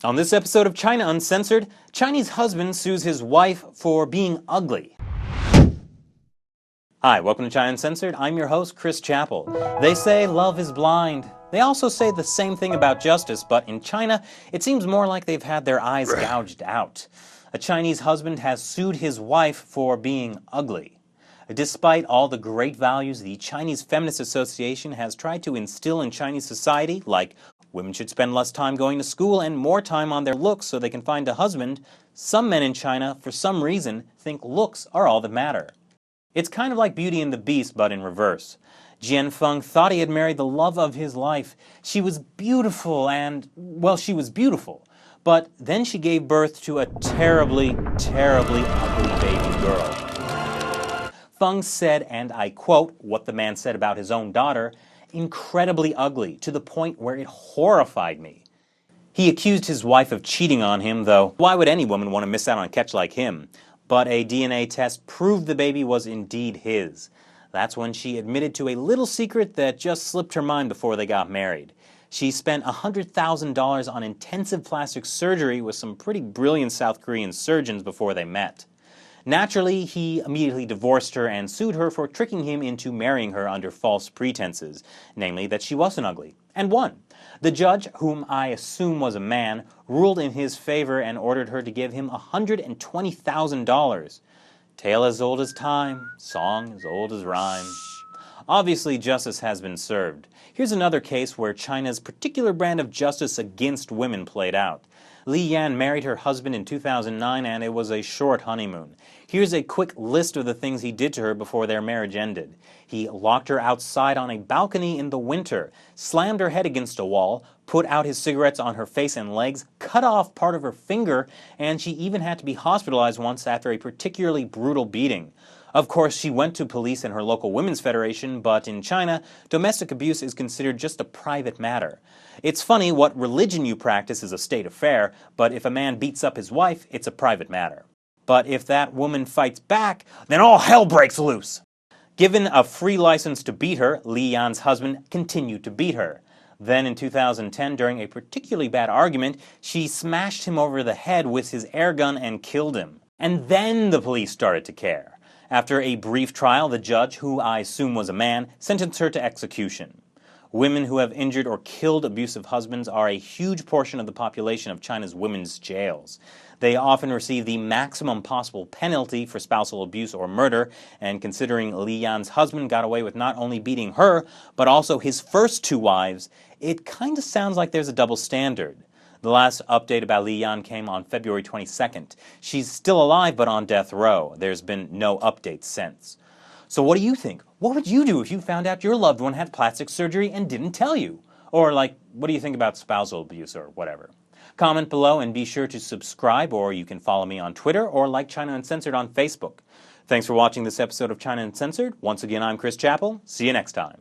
On this episode of China Uncensored, Chinese husband sues his wife for being ugly. Hi, welcome to China Uncensored. I'm your host, Chris Chappell. They say love is blind. They also say the same thing about justice, but in China, it seems more like they've had their eyes gouged out. A Chinese husband has sued his wife for being ugly. Despite all the great values the Chinese Feminist Association has tried to instill in Chinese society, like women should spend less time going to school and more time on their looks so they can find a husband, some men in China, for some reason, think looks are all that matter. It's kind of like Beauty and the Beast, but in reverse. Jian Feng thought he had married the love of his life. She was beautiful she was beautiful. But then she gave birth to a terribly, terribly ugly baby girl. Feng said, and I quote what the man said about his own daughter, "incredibly ugly, to the point where it horrified me." He accused his wife of cheating on him, though why would any woman want to miss out on a catch like him? But a DNA test proved the baby was indeed his. That's when she admitted to a little secret that just slipped her mind before they got married. She spent $100,000 on intensive plastic surgery with some pretty brilliant South Korean surgeons before they met. Naturally, he immediately divorced her and sued her for tricking him into marrying her under false pretenses, namely that she wasn't ugly, and won. The judge, whom I assume was a man, ruled in his favor and ordered her to give him $120,000. Tale as old as time, song as old as rhyme. Obviously, justice has been served. Here's another case where China's particular brand of justice against women played out. Liyuan married her husband in 2009 and it was a short honeymoon. Here's a quick list of the things he did to her before their marriage ended. He locked her outside on a balcony in the winter, slammed her head against a wall, put out his cigarettes on her face and legs, cut off part of her finger, and she even had to be hospitalized once after a particularly brutal beating. Of course, she went to police and her local women's federation, but in China, domestic abuse is considered just a private matter. It's funny, what religion you practice is a state affair, but if a man beats up his wife, it's a private matter. But if that woman fights back, then all hell breaks loose! Given a free license to beat her, Li Yan's husband continued to beat her. Then in 2010, during a particularly bad argument, she smashed him over the head with his air gun and killed him. And then the police started to care. After a brief trial, the judge, who I assume was a man, sentenced her to execution. Women who have injured or killed abusive husbands are a huge portion of the population of China's women's jails. They often receive the maximum possible penalty for spousal abuse or murder, and considering Li Yan's husband got away with not only beating her, but also his first two wives, it kinda sounds like there's a double standard. The last update about Liyuan came on February 22nd. She's still alive but on death row. There's been no updates since. So what do you think? What would you do if you found out your loved one had plastic surgery and didn't tell you? Or what do you think about spousal abuse or whatever? Comment below and be sure to subscribe, or you can follow me on Twitter or like China Uncensored on Facebook. Thanks for watching this episode of China Uncensored. Once again, I'm Chris Chappell. See you next time.